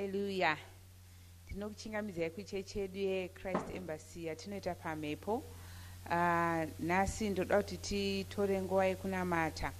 Hallelujah. Tinokuchingamidzai kuchechi yedu yeChrist Embassy yatinoita pamhepo. Nhasi ndoda kuti titore nguva yekunamata.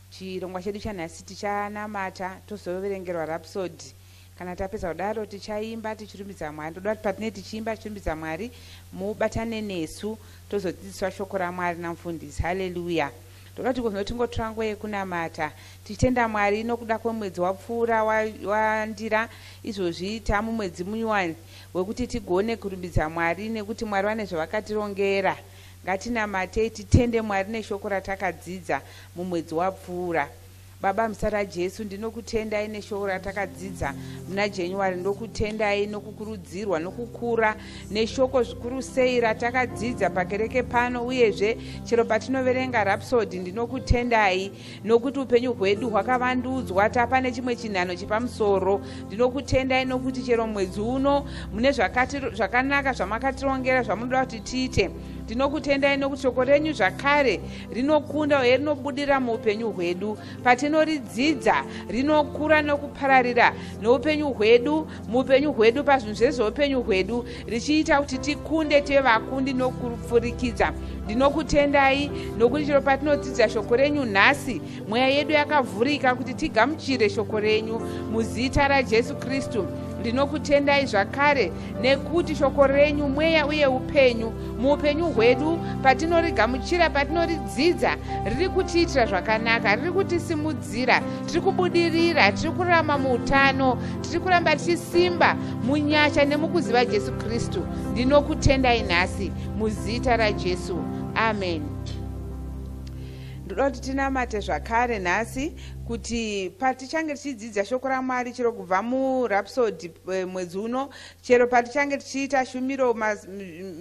Chirongwa chedu chanhasi tichanamata tozoverengerwa Rhapsody. Kana tapedza kudaro tichaimba tichirumbidza Mwari. Ndoda kuti patinenge tichiimba tichirumbidza Mwari mubatane nesu tozodzidziswa shoko raMwari namufundisi. Hallelujah. Ndoda kuti kuzotingotora nguva yekunamata tichitenda Mwari nokuda kwemwedzi wapfuura wandira izvozvi tamumwedzi munyuwani wekuti tigone kurumbidza Mwari nekuti Mwari vane zvavakatirongera. Ngatinamatei titende Mwari neshoko ratakadzidza mumwedzi wapfuura. Baba muzita raJesu ndinokutendai neshoko ratakadzidza muna January. Ndokutendai nokukurudzirwa nokukura neshoko zvikuru sei ratakadzidza pakereke pano, uyezve chero patinoverenga Rhapsody ndinokutendai nokuti upenyu hwedu hwakavandudzwa tapa nechimwe chinhano chipamusoro. Ndinokutendai nokuti chero mwedzi uno mune zvakanaka zvamakatirongera zvamunoda kuti tiite. Ndinokutendai nokuti shoko renyu zvakare rinokunda uye rinobudira muupenyu hwedu. Patinoridzidza rinokura nokupararira noupenyu hwedu, muupenyu hwedu, pazvinhu zvese zveupenyu hwedu, richiita kuti tikunde tive vakundi nokufurikidza. Ndinokutendai nokuti chero patinodzidza shoko renyu nhasi, mweya yedu yakavhurika kuti tigamuchire shoko renyu muzita raJesu Kristu. Ndinokutendai zvakare nekuti shoko renyu mweya uye upenyu. Muupenyu hwedu patinorigamuchira, patinoridzidza, riri kutiitira zvakanaka, riri kutisimudzira, tiri kubudirira, tiri kurarama muutano, tiri kuramba tichisimba munyasha nemukuziva Jesu Kristu. Ndinokutendai nhasi muzita raJesu. Amen. Ndoda kuti tinamate zvakare nhasi kuti patichange tichidzidza shoko raMwari chero kubva muRhapsody mwedzi uno, chero patichange tichiita shumiro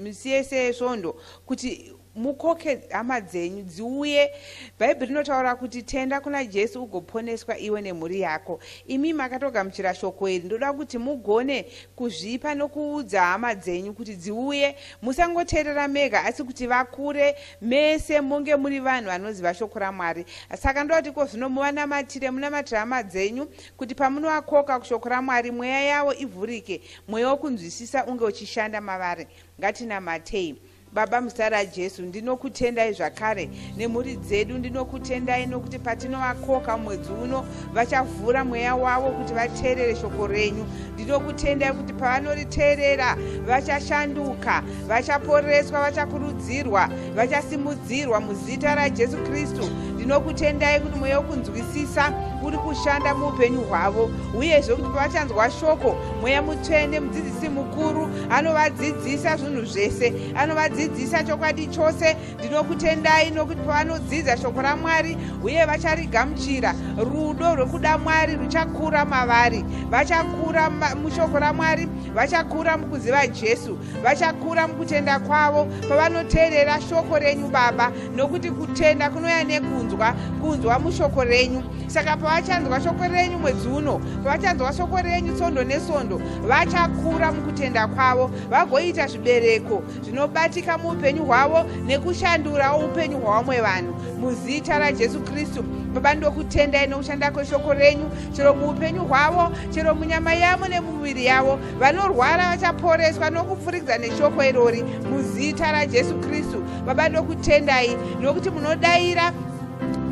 misi yese yesvondo, kuti mukoke hama dzenyu dziuye. Bhaibheri rinotaura kuti tenda kuna Jesu ugoponeswa iwe nemhuri yako. Imi makatogamuchira shoko iri, ndoda kuti mugone kuzvipa nokuudza hama dzenyu kuti dziuye. Musangoteerera mega asi kuti vakure mese, munge muri vanhu vanoziva shoko raMwari. Saka ndoda kuti kozvino muvanamatire, munamatire hama dzenyu kuti pamunovakoka kushoko raMwari mweya yavo ivhurike, mweya wokunzwisisa unge uchishanda mavari. Ngatinamatei. Baba muzita raJesu ndinokutendai zvakare nemhuri dzedu. Ndinokutendai nokuti patinovakoka mwedzi uno vachavhura mweya wavo kuti vateerere shoko renyu. Ndinokutendai kuti pavanoriteerera vachashanduka, vachaporeswa, vachakurudzirwa, vachasimudzirwa muzita raJesu Kristu. Ndinokutendai kuti mweya wokunzwisisa uri kushanda muupenyu hwavo, uyezve kuti pavachanzwa shoko mweya mutsvene, mudzidzisi mukuru, anovadzidzisa zvinhu zvese, anovadzidzisa chokwadi chose. Ndinokutendai nokuti pavanodzidza shoko raMwari uye vacharigamuchira, rudo rwekuda Mwari ruchakura mavari. Vachakura mushoko raMwari, vachakura mukuziva Jesu, vachakura mukutenda kwavo pavanoteerera shoko renyu Baba, nokuti kutenda kunouya nekunzwa, kunzwa mushoko renyu. Saka pavachanzwa shoko renyu mwedzi uno, pavachanzwa shoko renyu svondo nesvondo, vachakura mukutenda kwavo, vagoita zvibereko zvinobatika muupenyu hwavo nekushandura upenyu hwavamwe vanhu muzita raJesu Kristu. Baba ndokutendai nokushanda kweshoko renyu, chero muupenyu hwavo, chero munyama yavo nemumuviri yavo. Vanorwara vachaporeswa nokupfurikidza neshoko irori muzita raJesu Kristu. Baba ndokutendai nokuti munodaira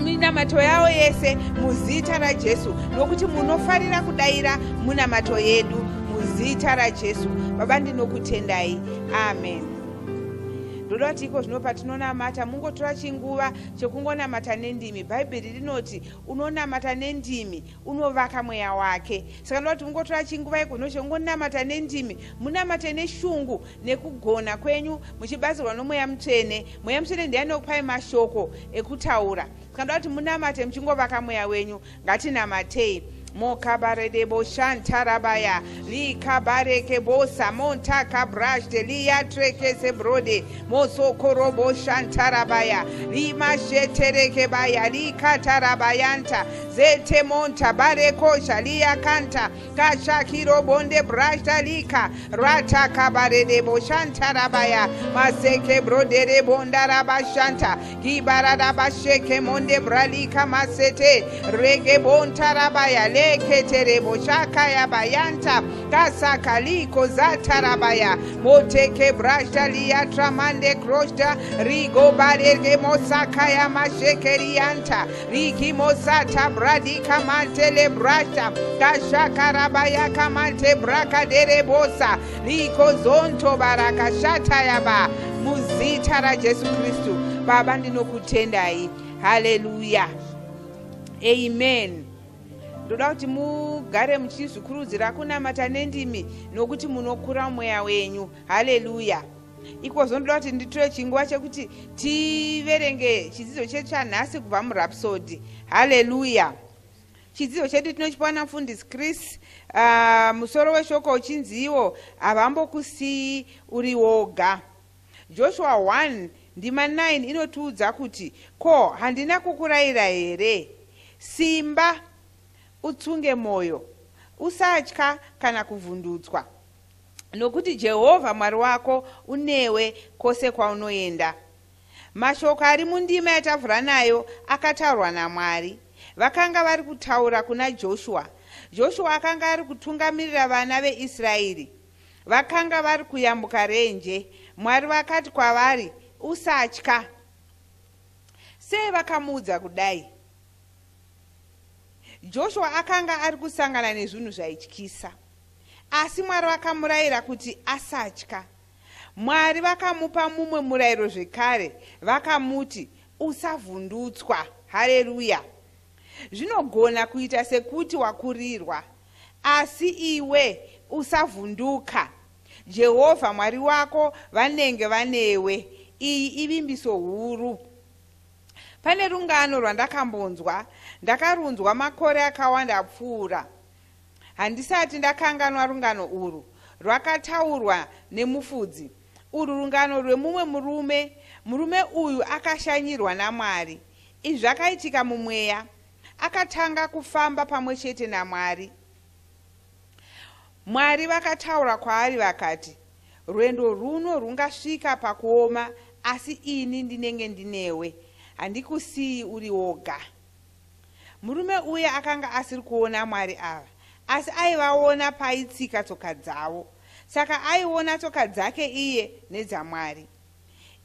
minamato yavo yese muzita raJesu, nokuti munofarira kudaira munamato yedu muzita raJesu. Baba ndinokutendai. Amen. Ndoda kuti iko zvino patinonamata mungotora chinguva chekungonamata nendimi. Bhaibheri rinoti unonamata nendimi unovaka mweya wake. Saka ndoda kuti mungotora chinguva iko zvino chekungonamata nendimi, munamate neshungu nekugona kwenyu muchibatsirwa nomweya mutsvene. Mweya mutsvene ndiye anokupai mashoko ekutaura. Saka ndoda kuti munamate muchingovaka mweya wenyu. Ngatinamatei. Mokabare bo shantarabaya li kabare ke bosa monta kabrash de li atreke se brode moso korobo shantarabaya li mashetere ke baya li katarabayanta zete monta bareko shalia kanta kashakiro bonde brashtalika rata kabarede boshanta rabaya maseke brodere bonda rabashanta gibarada basheke monde bralika masete rege bonta rabaya leketere boshaka ya bayanta kasakaliko zata rabaya moteke brashtalia tramande kroshta rigo barege mosaka ya mashekerianta riki mosata bradika mantele brashta kashaka rabaya kamante brakadere bosa liko zonto baraka shata yaba muzita ra Jesu Kristu. Baba ndinokutendai. Haleluya. Amen. Ndoda kuti mugare muchizvikurudzira kunamata nendimi nokuti munokura mweya wenyu. Haleluya. Ikozvo ndoda kuti nditore chinguva chekuti tiverenge chidzidzo chedu chanhasi kubva murhapsodi. Haleluya. Chidzidzo chedu tinochiwana mufundisi Chris. Musoro weshoko uchinziwo havambokusii uri woga. Joshua 1 ndima 9 inotiudza kuti ko handina kukurayira here? Simba, utsunge moyo, usatya kana kuvhundutswa, nokuti Jehovha Mwari wako unewe kwose kwaunoenda. Mashoko ari mundima yatavhura nayo akataurwa naMwari. Vakanga vari kutaura kuna Joshua. Joshua akanga ari kutungamirira vana veIsraeri. Vakanga vari kuyambuka renje. Mwari vakati kwavari, usatya. Sei vakamuudza kudai? Joshua akanga ari kusangana nezvinhu zvaityisa, asi Mwari vakamurayira kuti asatya. Mwari vakamupa mumwe murayiro zvekare, vakamuti usavhundutswa. Haleluya. Zvinogona kuita sekuti wakurirwa, asi iwe usavhunduka. Jehovha Mwari wako vanenge vanewe. Iyi ivimbiso huru. Pane rungano rwandakambonzwa, ndakarunzwa makore akawanda apfuura. Handisati ndakanganwa rungano uru. Rwakataurwa nemufudzi. Uru rungano rwemumwe murume. Murume uyu akashanyirwa naMwari. Izvi zvakaitika mumweya. Akatanga kufamba pamwe chete naMwari. Mwari vakataura kwaari vakati, rwendo runo rungasvika pakuoma, asi ini ndinenge ndinewe, handikusii uri woga. Murume uya akanga asiri kuona Mwari ava, asi aivaona paitsika tsoka dzavo. Saka aiona tsoka dzake iye nedzaMwari.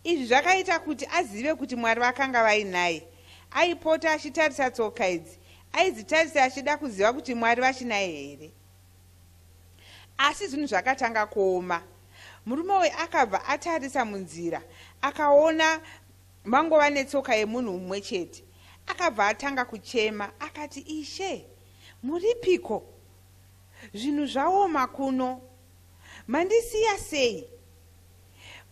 Izvi zvakaita kuti azive kuti Mwari vakanga vainaye. Aipota achitarisa tsoka idzi, aidzitarisa achida kuziva kuti Mwari vachinaye here. Asi zvinhu zvakatanga kuoma. Murume uyu akabva atarisa munzira, akaona mangova netsoka yemunhu mumwe chete. Akabva atanga kuchema, akati, Ishe, muripiko? Zvinhu zvaoma kuno. Mandisiya sei?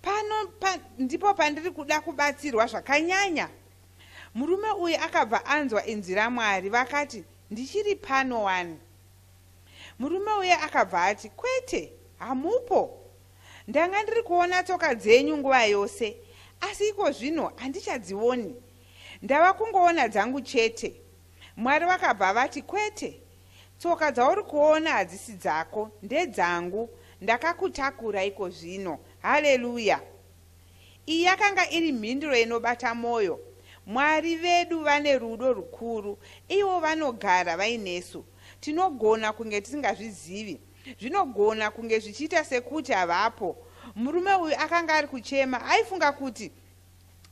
Pano ndipo pandiri kuda kubatsirwa zvakanyanya. Murume uyu akabva anzwa inzwi raMwari, vakati, ndichiri pano wani. Murume uya akabva ati, kwete, hamupo. Ndanga ndiri kuona tsoka dzenyu nguva yose, asi iko zvino handichadzioni. Ndava kungoona dzangu chete. Mwari vakabva vati, kwete, tsoka dzauri kuona hadzisi dzako, ndedzangu. Ndakakutakura iko zvino. Haleluya. Iyi yakanga iri mhinduro inobata moyo. Mwari vedu vane rudo rukuru. Ivo vanogara vainesu. Tinogona kunge tisingazvizivi. Zvinogona kunge zvichiita sekuti havapo. Murume uyu akanga ari kuchema, aifunga kuti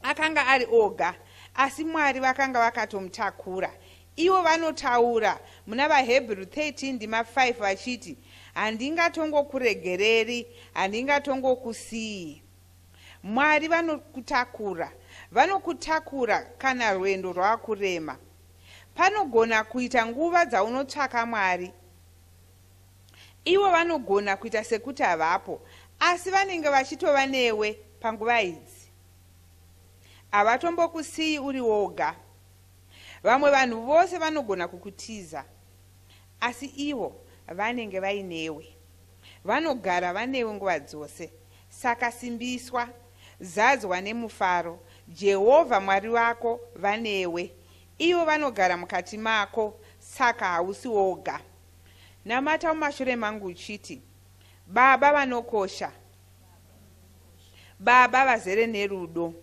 akanga ari oga, asi Mwari vakanga vakatomutakura. Ivo vanotaura muna vaHebheru 13 ndima 5 vachiti, handingatongokuregereri, handingatongokusii. Mwari vanokutakura kana rwendo rwakurema. Panogona kuita nguva dzaunotsvaka Mwari. Ivo vanogona kuita sekuti havapo, asi vanenge vachitova newe panguva idzi. Havatombokusii uri woga. Vamwe vanhu vose vanogona kukutiza, asi ivo vanenge vainewe. Vanogara vanewe nguva dzose. Saka simbiswa, zadzwa nemufaro. Jehovha Mwari wako vanewe. ivo vanogara mukati mako, saka hausi woga. Namata mumashure mangu uchiti, Baba vanokosha, Baba vazere nerudo,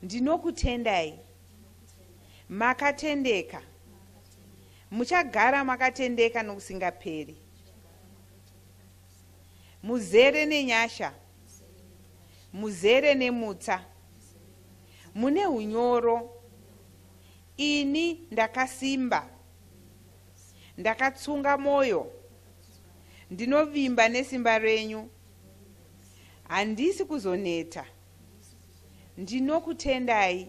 ndinokutendai, makatendeka, muchagara makatendeka nokusingaperi, muzere nenyasha, muzere nemutsa, mune unyoro. Ini ndakasimba, ndakatsunga moyo, ndinovimba nesimba renyu, handisi kuzoneta, ndinokutendai,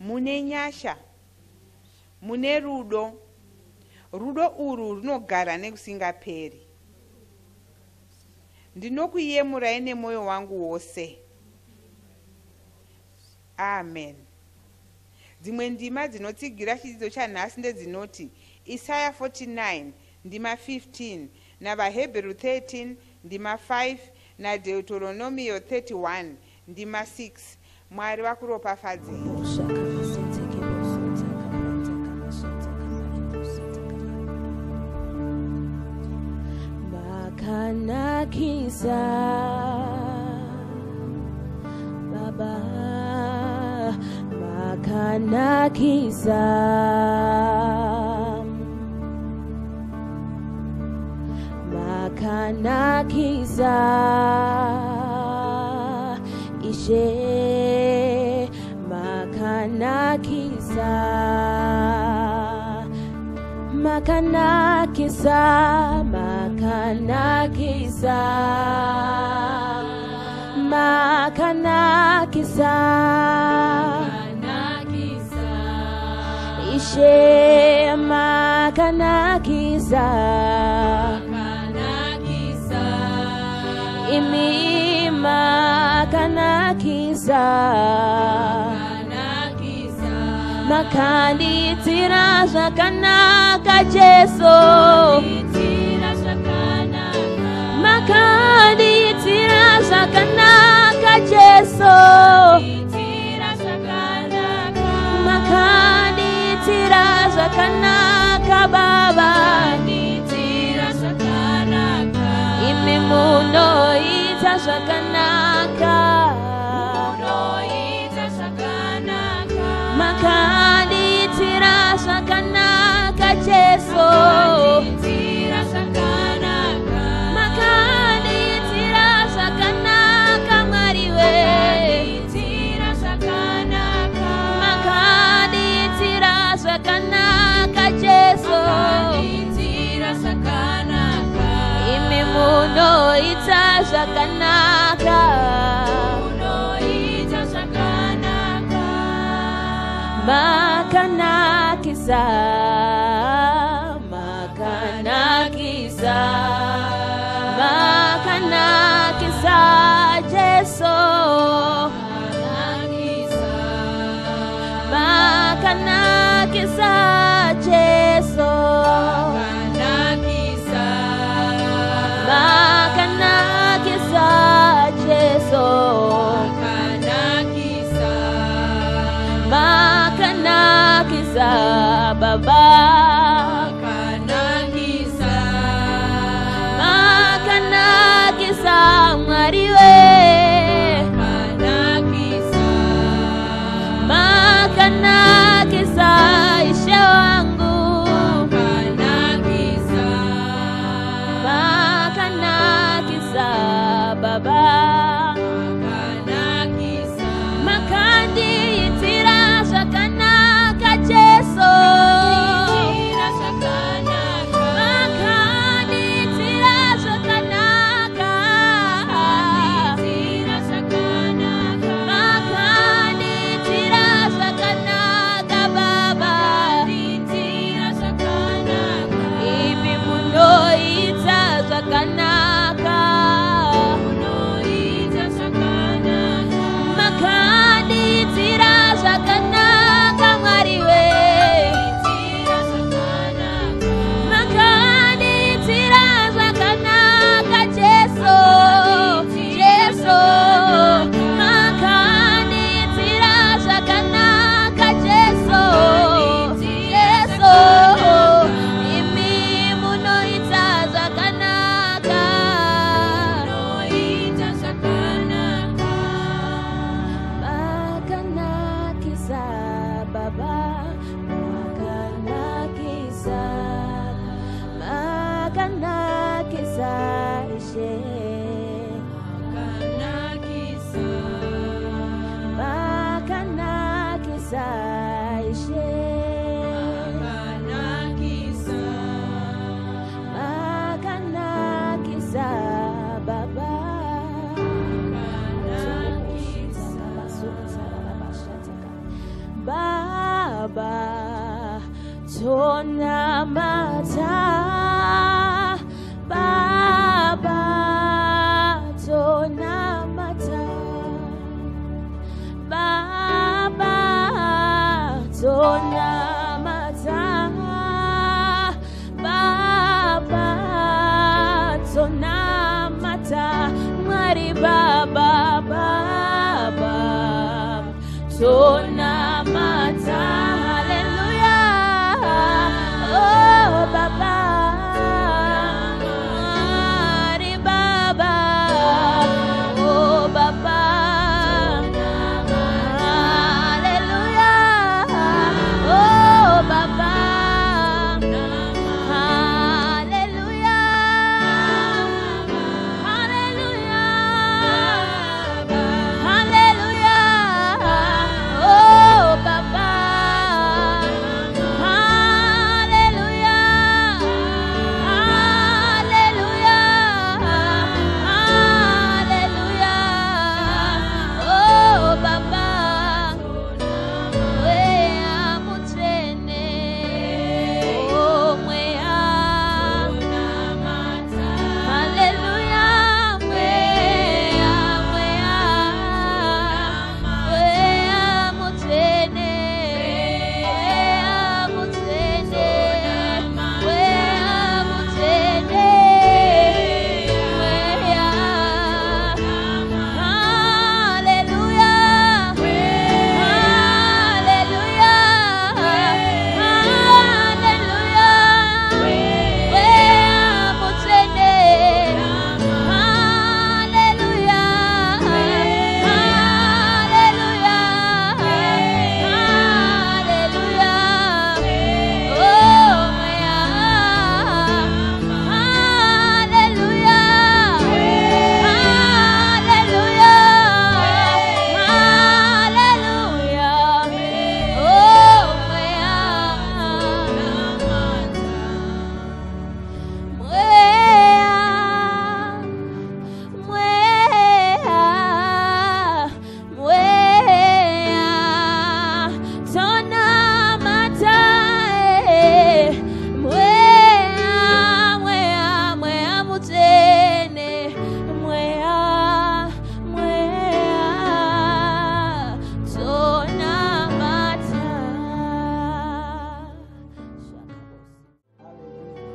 mune nyasha, mune rudo, rudo uru runogara nekusingaperi. Ndinokuyemurai nemoyo wangu wose. Amen. Dzimwe ndima dzinotsigira chidzidzo chanhasi ndedzinoti Isaiah 49 ndima 15 naVahebheru 13 ndima 5 naDeuteronomio 31 ndima 6. Mwari vakuropafadze. Makanakisa Baba, makanakisa makanakisa Ishe makanakisa makanakisa makanakisa makanakisa Ishe makanakisa imi makanakisa makanditira zvakanaka Jesu makanditira zvakanaka Jesu makanditira zvakanaka Baba imi munoita zvakanaka makanditira zvakanaka Jesu makanditira zvakanaka Mwari we makanditira zvakanaka Jesu imi munoita zvakanaka makanakisa makanakisa makanakisa Jesu makanakisa Jesu makanakisa Jesu makanakisa Baba makanakisa Mwari we makanakisa Ishe wangu makanakisa Baba makanditira zvakanaka Jesu makanditira zvakanaka makanditira zvakanaka Baba, tonamata. Baba, tonamata. Baba, tonamata. Baba, tonamata. Mari Baba, Baba, tonamata. Hallelujah. Oh Baba, Mari Baba, oh Baba. Hallelujah. Oh Baba. Hallelujah. Hallelujah. Hallelujah. Oh Baba. Hallelujah. Hallelujah. Hallelujah. Oh Baba. Mwea mutene. Oh mwea. Hallelujah. Mwea, mwea. Mwea mutene. Mwea mutene. Mwea mutene. Mwea. Hallelujah. Hallelujah. Hallelujah. Mwea mutene. Hallelujah. Hallelujah. Oh, mwea. Hallelujah. Hallelujah. Oh, mwea.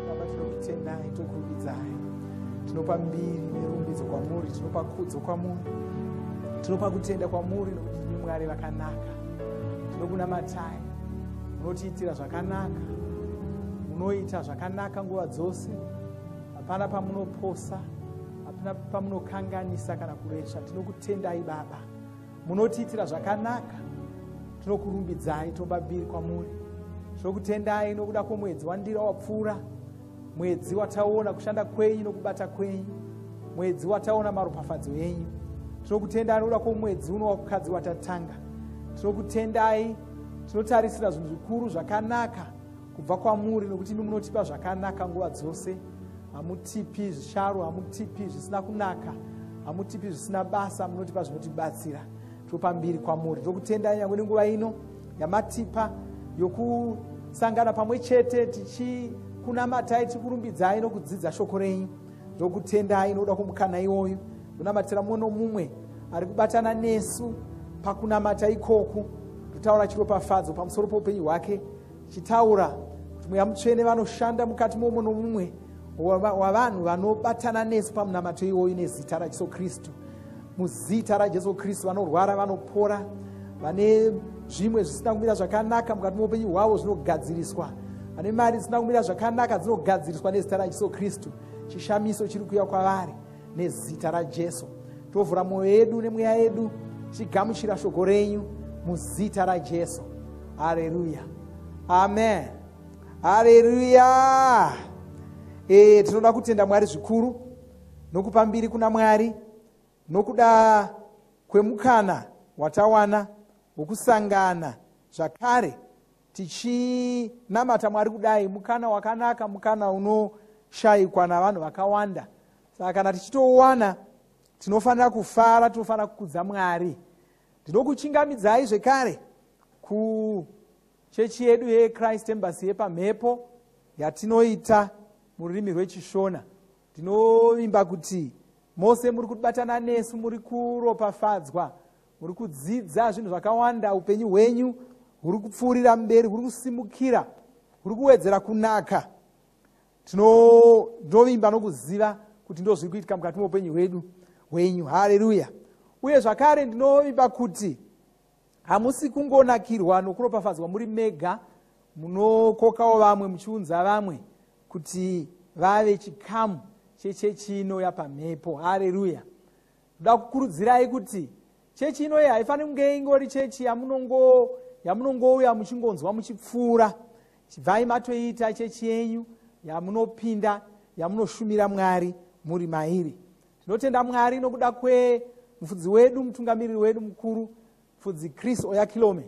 Baba, tinokutendai tokurumbidzayi, tinopa mbiri nerumbidzo kwamuri, tinopa kudzo kwamuri, tinopa kutenda kwamuri nokuti ndimi Mwari vakanaka. Tinokunamatai, munotiitira zvakanaka, munoita zvakanaka nguva dzose, hapana pamunoposa, hapana pamunokanganisa kana kuresha. Tinokutendai Baba, munotiitira zvakanaka, tinokurumbidzai, tinopa mbiri kwamuri. Tinokutendai nokuda kwomwedzi wandira wapfuura, mwedzi wataona kushanda kwenyu nokubata kwenyu, mwedzi wataona maropafadzo enyu. Tinokutendai nokuda kwomwedzi uno wakukadzi watatanga. Tinokutendai, tinotarisira zvinhu zvikuru zvakanaka kubva kwamuri, nokuti imi munotipa zvakanaka nguva dzose. Hamutipi zvisharo, hamutipi zvisina kunaka, hamutipi zvisina basa, munotipa zvinotibatsira. Tinopa mbiri kwamuri. Tinokutendai nyangwe nenguva ino yamatipa yokusangana pamwe chete tichikunamatai, tichikurumbidzai nokudzidza shoko renyu. Ndokutendai nokuda kwomukana iwoyu, kunamatira mumwe nomumwe ari kubatana nesu pakunamata ikoku. Totaura chiropafadzo pamusoro poupenyu hwake, tichitaura kuti Mweya Mutsvene vanoshanda mukati momumwe nomumwe wavanhu vanobatana nesu pamunamato iwoyu nezita raJesu Kristu. Muzita raJesu Kristu vanorwara vanopora, vane zvimwe zvisina kumira zvakanaka mukati muupenyu hwavo zvinogadziriswa, vane mari dzisina kumira zvakanaka dzinogadziriswa nezita raJesu Kristu. Chishamiso chiri kuuya kwavari nezita raJesu. Tovhura mwoyo yedu nemweya yedu tichigamuchira shoko renyu muzita raJesu. Haleluya, amen, haleluya. Tinoda kutenda Mwari zvikuru nokupa mbiri kuna Mwari nokuda kwemukana watawana wokusangana zvakare tichinamata Mwari kudai. Mukana wakanaka, mukana unoshayikwa navanhu vakawanda. Saka kana tichitowana tinofanira kufara, tinofanira kukudza Mwari. Ndinokuchingamidzai zvekare chechi yedu yeChrist Embassy Yepamhepo yatinoita mururimi rwechiShona. Tinovimba kuti mose muri kubatana nesu, muri kuropafadzwa, muri kudzidza zvinhu zvakawanda, upenyu hwenyu huri kupfuurira mberi, huri kusimukira, huri kuwedzera kunaka. Tinovimba nokuziva kuti ndozviri kuitika mukati meupenyu hwenyu. Haleluya. Uye zvakare ndinovimba kuti hamusi kungonakirwa nokuropafadzwa muri mega, munokokawo vamwe, muchiunza vamwe kuti vave chikamu chechechi ino yaPamhepo. Haleluya. Ndoda kukurudzirai kuti chechi ino haifaniri kunge ingori chechi yamunongouya muchingonzwa muchipfuura. Chibvai matoita chechi yenyu yamunopinda, yamunoshumira Mwari muri mairi. Tinotenda Mwari nokuda kwemufudzi wedu, mutungamiriri wedu mukuru, mufudzi Chris Oyakilome,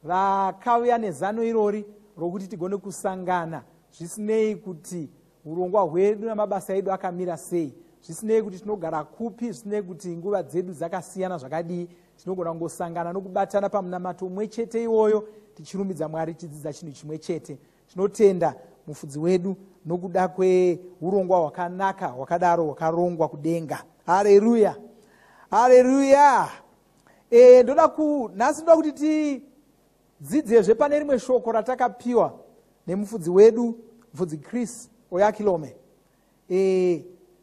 vakauya nezano irori rokuti tigone kusangana, zvisinei kuti urongwa hwedu namabasa edu akamira sei, zvisinei kuti tinogara kupi, zvisinei kuti nguva dzedu dzakasiyana zvakadii, tinogona kungosangana nokubatana pamunamato umwe chete iwoyo, tichirumbidza Mwari, tichidzidza chinhu chimwe chete. Tinotenda mufudzi wedu nokuda kweurongwa hwakanaka hwakadaro hwakarongwa kudenga. Haleluya. Haleluya. Nhasi ndoda kuti tidzidzezve pane rimwe shoko ratakapiwa nemufudzi wedu, mufudzi Chris Oyakilome.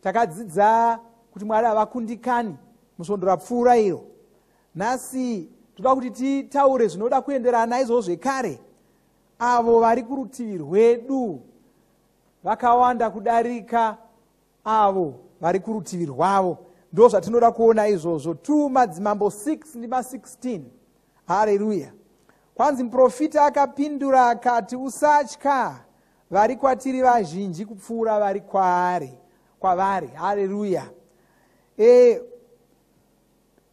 Takadzidza kuti Mwari havakundikani musvondo rapfuura iro. Nhasi toda kuti titaure zvinoda kuenderana naizvo zvekare. Avo vari kurutivi rwedu vakawanda kudarika avo vari kurutivi rwavo. Ndo zvatinoda kuona izvozvo. 2 Madzimambo 6 ndima 16. Haleluya. Kwanzi muprofita akapindura akati, usatya, vari kwatiri vazhinji kupfuura vari kwavari. Haleluya.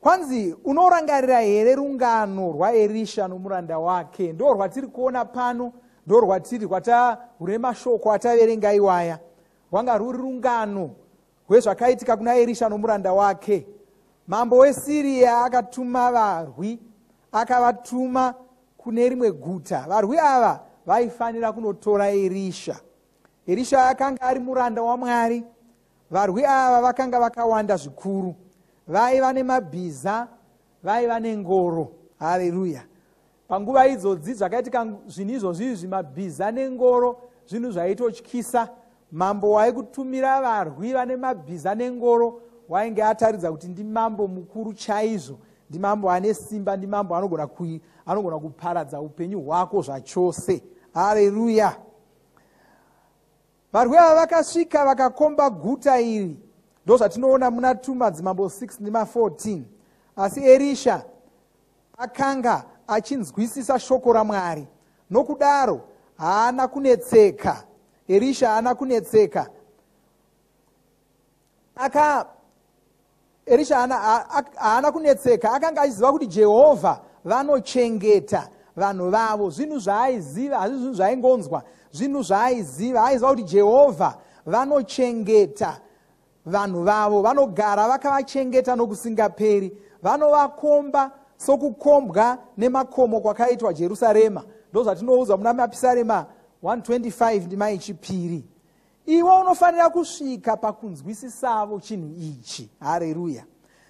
Kwanzi unorangarira here rungano rwaErisha nomuranda wake? Ndo rwatiri kuona pano, ndo rwatiri rwataurema shoko ataverenga iwaya. Rwanga ruri rungano rwezvakaitika kuna Erisha nomuranda wake. Mambo weSiria akatuma varwi, akavatuma kune rimwe guta. Varwi ava vaifanira kunotora Erisha. Erisha akanga ari muranda waMwari. Varwi ava vakanga vakawanda zvikuru, vaiva nemabhiza, vaiva nengoro. Haleluya. Panguva idzodzi zvakaitika zvinhu izvozvi, mabhiza nengoro, zvinhu zvaitotyisa. Mambo waikutumira varwi vane mabhiza nengoro wainge ataridza kuti ndi mambo mukuru chaizvo, ndi mambo ane simba, ndi mambo anogona kuparadza upenyu hwako zvachose. Haleluya. Varwi ava vakasvika vakakomba guta iri. Ndo zvatinoona muna 2 Madzimambo 6 ndima 14. Asi Erisha akanga achinzwisisa shoko raMwari, nokudaro haana kunetseka. Erisha haana kunetseka. Erisha haana kunetseka. Akanga achiziva kuti Jehovha vanochengeta vanhu vavo. Zvinhu zvaaiziva, hazvi zvinhu zvaingonzwa, zvinhu zvaaiziva. Aiziva kuti Jehovha vanochengeta vanhu vavo, vanogara vakavachengeta nokusingaperi, vanovakomba sokukombwa nemakomo kwakaitwa Jerusarema. Ndo zvatinoudzwa muna Mapisarema 125 ndima yechipiri. Iwe unofanira kusvika pakunzwisisavo chinhu ichi. Haleluya.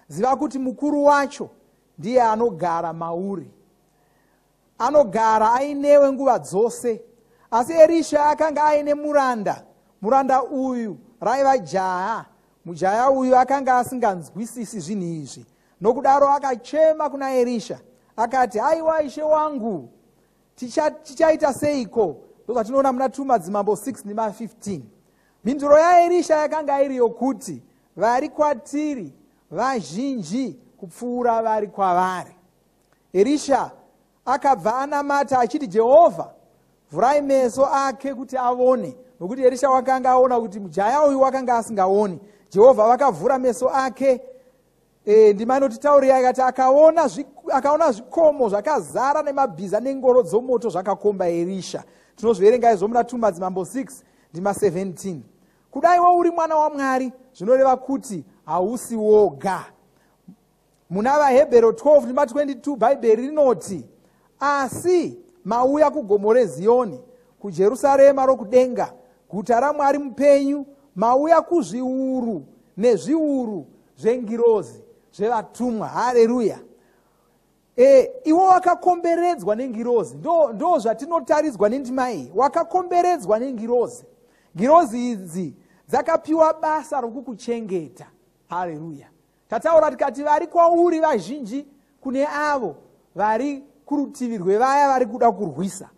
Ziva kuti mukuru wacho ndiye anogara mauri, anogara ainewe nguva dzose. Asi Erisha akanga aine muranda uyu raiva jaha. Mujaya uyu akanga asinganzwisisi zvinhu izvi. Nokudaro akachema kuna Erisha akati, haiwa ishe wangu, tichaita seiko? Ndozvatinoona muna 2 Madzimambo 6 ndima 15. Mhinduro yaErisha yakanga iri yokuti vari kwatiri vazhinji kupfuura vari kwavari. Erisha akabva anamata achiti, Jehovha, vurai meso ake kuti aone. Nokuti Erisha wakanga aona kuti mujaya uyu wakanga asingaoni. Jehovha vakavhura meso ake. Ndima inotitaurira ikati akaona zvikomo zvakazara nemabhiza nengoro dzomoto zvakakomba Erisha. Tinozviverenga izvo muna 2 Madzimambo 6 ndima 17. Kudaiwo uri mwana waMwari, zvinoreva kuti hausi woga. Muna vaHebheru 12 ndima 22 Bhaibheri rinoti, asi mauya kugomo reZioni, kuJerusarema rokudenga, guta raMwari mupenyu, mauya kuzviuru nezviuru zvengirozi zvevatumwa. Haleluya. Iwo wakakomberedzwa nengirozi. Ndo zvatinotaridzwa nendima iyi. Wakakomberedzwa nengirozi. Ngirozi idzi dzakapiwa basa rokukuchengeta. Haleluya. Tataura tikati vari kwauri vazhinji kune avo vari kurutivi rwevaya vari kuda kurwisa.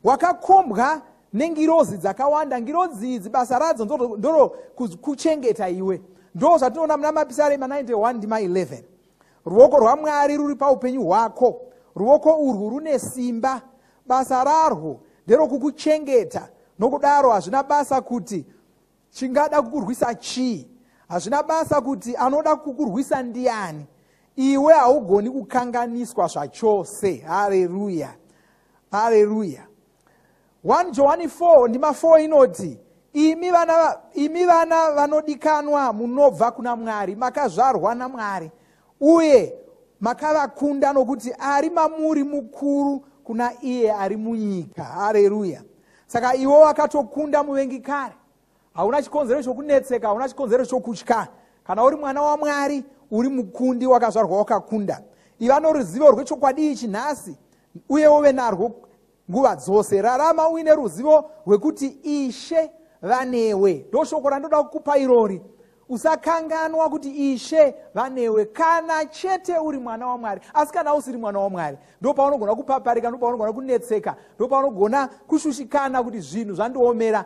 Wakakombwa nengirozi dzakawanda. Ngirozi idzi basa radzo ndoro kuchengeta iwe. Ndo zvatinoona muna Mapisarema 91 ndima 11. Ruoko rwaMwari ruri paupenyu hwako. Ruoko urwu rune simba. Basa rarwo nderokukuchengeta. Nokudaro hazvina basa kuti chingada kukurwisa chii. Hazvina basa kuti anoda kukurwisa ndiani. Iwe haugoni kukanganiswa zvachose. Haleluya. Haleluya. 1 Johani 4 ndima 4 inoti, imi vana vanodikanwa munobva kuna Mwari, makazvarwa naMwari, uye makavakunda nokuti ari mamuri mukuru kuna iye ari munyika. Haleluya. Saka iwo wakatokunda muvengi kare. Hauna chikonzero chokunetseka, hauna chikonzero chokutya. Kana uri mwana waMwari, uri mukundi wakazvarwa wakakunda. Iva noruzivo rwechokwadi ichi nhasi, uye uve narwo nguva dzose. Rarama uine ruzivo rwekuti Ishe vanewe. Ndoshoko randoda kukupa irori. Usakanganwa kuti Ishe vanewe kana chete uri mwana waMwari. Asi kana usiri mwana waMwari, ndo paunogona kupaparika, ndo paunogona kunetseka, ndo paunogona kushushikana kuti zvinhu zvandiomera.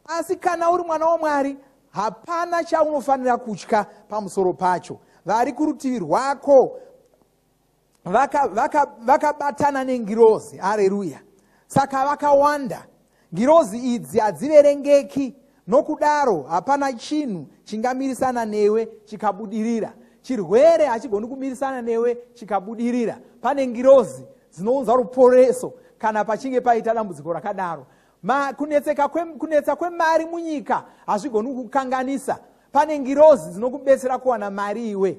Asi kana uri mwana waMwari, hapana chaunofanira kutya pamusoro pacho. Vari kurutivi rwako vakabatana nengirozi. Haleluya. Saka vakawanda. Ngirozi idzi hadziverengeki. Nokudaro hapana chinhu chingamirisana newe chikabudirira. Chirwere hachigoni kumirisana newe chikabudirira. Pane ngirozi dzinounza ruporeso kana pachinge paita dambudziko rakadaro. Kunetsa kwemari munyika hazvigoni kukanganisa. Pane ngirozi dzinokubetsera kuwana mari iwe.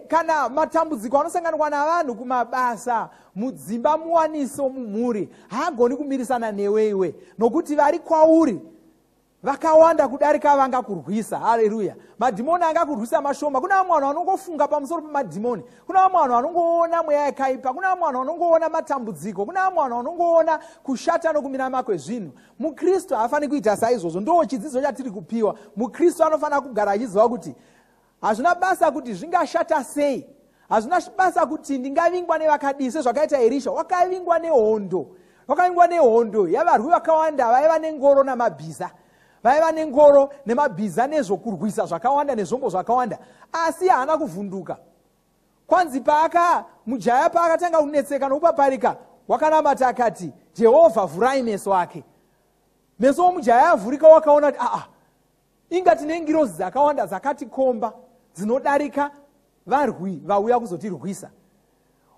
Kana matambudziko anosanganwa navanhu kumabasa, mudzimba muwaniso mumhuri, haagoni kumirisana newe iwe, nokuti vari kwauri vakawanda kudarika vanga kurwisa. Haleluya. Madhimoni angakurwisa mashoma. Kuna vamwe vanhu vanongofunga pamusoro pemadhimoni. Kuna vamwe vanhu vanongoona mweya yakaipa. Kuna vamwe vanhu vanongoona matambudziko. Kuna vamwe vanhu vanongoona kushata nokumirama kwezvinhu. Mukristu hafaniri kuita saizvozvo. Ndo chidzidzo chatiri kupiwa. Mukristu anofanira kugara achiziva kuti hazvina basa kuti zvingashata sei. Hazvina basa kuti ndingavingwa nevakadii sezvakaita Erisha. Wakavingwa nehondo. Wakavingwa nehondo yavarwi vakawanda vaiva nengoro namabhiza. Vaiva nengoro nemabhiza nezvokurwisa zvakawanda nezvombo zvakawanda. Asi haana kuvhunduka. Kwanzi mujaya paakatanga kunetseka nokupaparika, wakanamata akati, Jehovha vhurai meso ake. Meso omujaya avhurika, wakaona kuti ingati nengirozi dzakawanda dzakatikomba dzinodarika varwi vauya kuzotirwisa.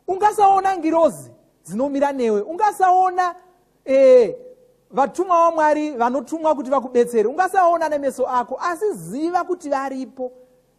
Ungasaona ngirozi dzinomira newe. Ungasaona vatumwa vaMwari vanotumwa kuti vakubetsere. Ungasaona nemeso ako, asi ziva kuti varipo.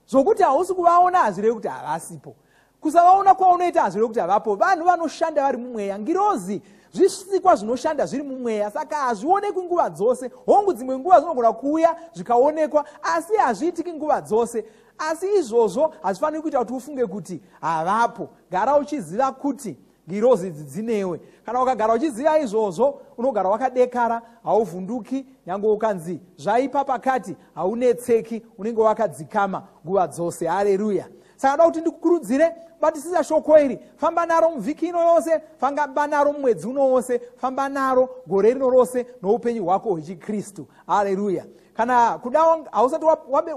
Zvokuti hausi kuvaona hazvirevi kuti havasipo. Kusavaona kwaunoita hazvirevi kuti havapo. Vanhu vanoshanda vari mumweya. Ngirozi zvisikwa zvinoshanda zviri mumweya, saka hazvionekwi nguva dzose. Hongu dzimwe nguva dzinogona kuuya zvikaonekwa, asi hazviitiki nguva dzose. Asi izvozvo hazvifaniri kuita kuti ufunge kuti havapo. Gara uchiziva kuti ngirozi idzi dzinewe. Kana ukagara uchiziva izvozvo, unogara wakadekara, hauvhunduki. Nyange ukanzi zvaipa pakati, haunetseki, unenge wakadzikama nguva dzose. Haleluya. Saka ndoda kuti ndikukurudzire, batisisa shoko iri. Famba naro muvhiki ino yose, famba naro mwedzi uno wose, famba naro gore rino rose noupenyu hwako hwechikristu. Haleluya. Kana kuda hausati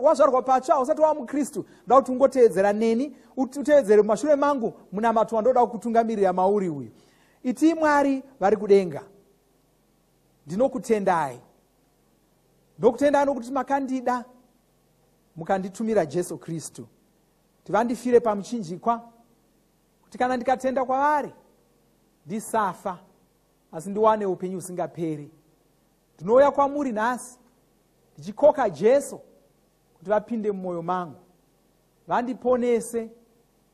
wazvarwa patsva, hausati wava mukristu, ndoda kuti ungoteedzera neni, utevedzere mumashure mangu munamato wandoda kutungamirira mauri uyu. Iti Mwari vari kudenga, ndinokutendai. Ndokutendai nokuti makandida, mukanditumira Jesu Kristu kuti vandifire pamuchinjikwa, kuti kana ndikatenda kwavari ndisafa asi ndiwane upenyu usingaperi. Ndinouya kwamuri nhasi ndichikoka Jesu kuti vapinde mumwoyo mangu, vandiponese,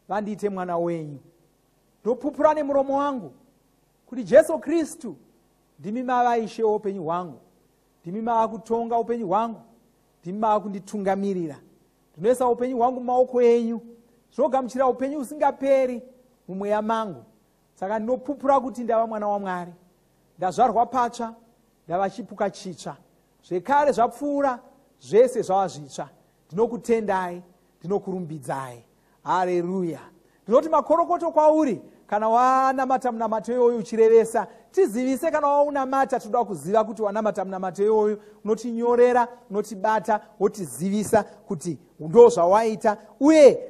vandiite mwana wenyu. Ndopupura nemuromo wangu kuti Jesu Kristu ndimi mava Ishe woupenyu hwangu, ndimi mava kutonga upenyu hwangu, ndimi mava kunditungamirira. Ndinoisa upenyu hwangu mumaoko enyu, zvinogamuchira upenyu usingaperi mumweya mangu. Saka ndinopupura kuti ndava mwana waMwari, ndazvarwa patsva, ndava chipuka chitsva, zvekare zvapfuura, zvese zvava zvitsva. Ndinokutendai, ndinokurumbidzai. Haleluya. Ndinoti makorokoto kwauri kana wanamata munamato iyoyo uchirevesa, tizivise. Kana waunamata toda kuziva kuti wanamata munamato iyoyo, unotinyorera, unotibata, wotizivisa kuti ndo zvawaita, uye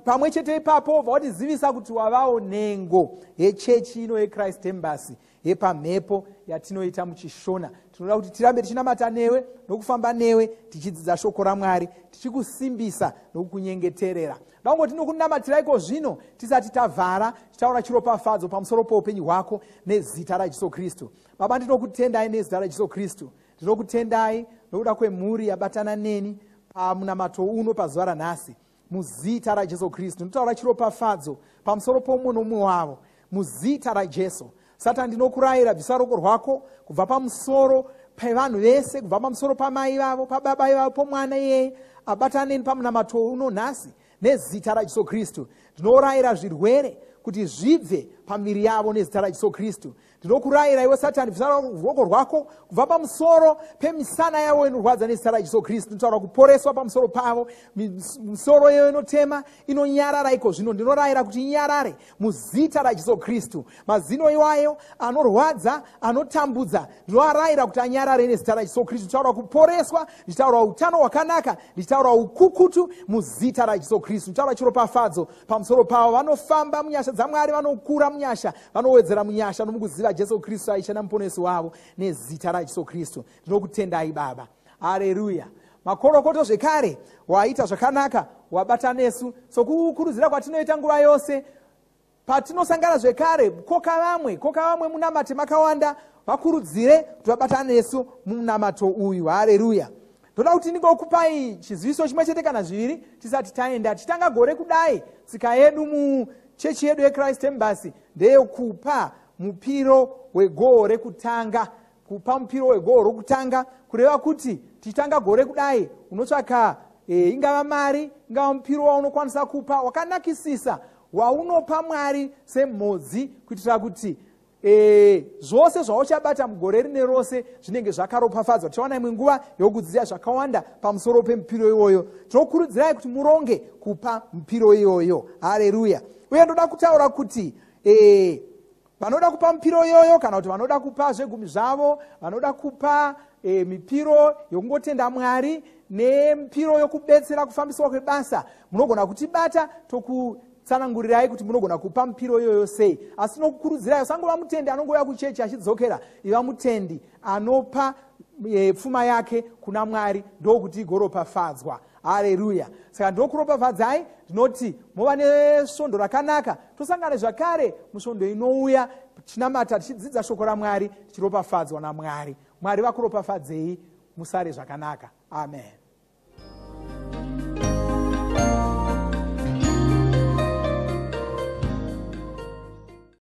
pamwe chete ipapo wabva watizivisa kuti wavawo nhengo yechechi ino yeChrist Embassy Yepamhepo yatinoita muchiShona. Tinoda kuti tirambe tichinamata newe nokufamba newe tichidzidza shoko raMwari, tichikusimbisa nokukunyengeterera. Dango tinokunamatirako zvino tisati tavhara, tichaona chiropafadzo pamusoro poupenyu hwako nezita raJesu Kristu. Baba, ndinokutendai nezita raJesu Kristu. Ndinokutendai nokuda kwemhuri yabatana neni pamunamato uno pazuva ranhasi. Muzita raJesu Kristu ndinotaura chiropafadzo pamusoro pomwe nomwe wavo muzita raJesu. Satani, ndinokurayira bvisa ruoko rwako kubva pamusoro pevanhu vese, kubva pamusoro pamai vavo, pababa vavo, pomwana iyeye abatana neni pamunamato uno nhasi nezita raJesu Kristu. Ndinorayira zvirwere kuti zvibve pamiri yavo nezita raJesu Kristu. Ndinokurayira iwe Satani, bvisa ruoko rwako kubva pamusoro pemisana yavo inorwadza nezita raJesu Kristu. Ndinotaura kuporeswa pamusoro pavo, misoro iyo inotema inonyarara iko zvino. Ndinorayira kuti inyarare muzita raJesu Kristu. Mazino iwayo anorwadza, anotambudza, ndinoarayira kuti anyarare nezita raJesu Kristu. Nditaura kuporeswa, nditaura utano hwakanaka, nditaura ukukutu muzita raJesu Kristu. Nditaura chiropafadzo pamusoro pavo. Vanofamba munyasha dzaMwari, vanokura munyasha, vanowedzera munyasha nomukuziva Jesu Kristu aisha namuponesi wavo nezita raJesu Kristu. Ndinokutendai Baba. Haleluya. Makorokoto zvekare waita zvakanaka, wabata nesu sokukurudzira kwatinoita nguva yose. Patinosangana zvekare, koka vamwe munamate makawanda, vakurudzire kuti vabata nesu munamato uyu. Haleluya. Ndoda kuti ndingokupai chiziviso chimwe chete kana zviviri tisati taenda. Tichitanga gore kudai, tsika yedu muchechi yedu yeChrist Embassy ndeyekupa mupiro wegore kutanga. Kupa mupiro wegore rokutanga kureva kuti tichitanga gore kudai unotsvaka ingava mari, ingava mupiro waunokwanisa kupa wakanakisisa, waunopa Mwari semhodzi, kuitira kuti zvose zvauchabata mugore rine rose zvinenge zvakaropafadzwa. Tichaona imwe nguva yokudzidzira zvakawanda pamusoro pemupiro iyoyo. Tinokurudzirai kuti muronge kupa mupiro iyoyo. Haleluya. Uye ndoda kutaura kuti vanoda kupa mupiro iyoyo, kana kuti vanoda kupa zvegumi zvavo, vanoda kupa mipiro yokungotenda Mwari nemipiro yokubetsera kufambiswa kwebasa, munogona kutibata tokutsanangurirai kuti munogona kupa mipiro iyoyo sei. Asi tinokukurudzirai usangova mutendi anongouya kuchechi achidzokera. Iva mutendi anopa pfuma yake kuna Mwari, ndokuti igoropafadzwa. Haleluya. Saka ndokuropafadzai. Ndinoti mova nesvondo rakanaka. Tosangana zvakare musvondo inouya tichinamata tichidzidza shoko raMwari, tichiropafadzwa naMwari. Mwari vakuropafadzei, musare zvakanaka. Amen.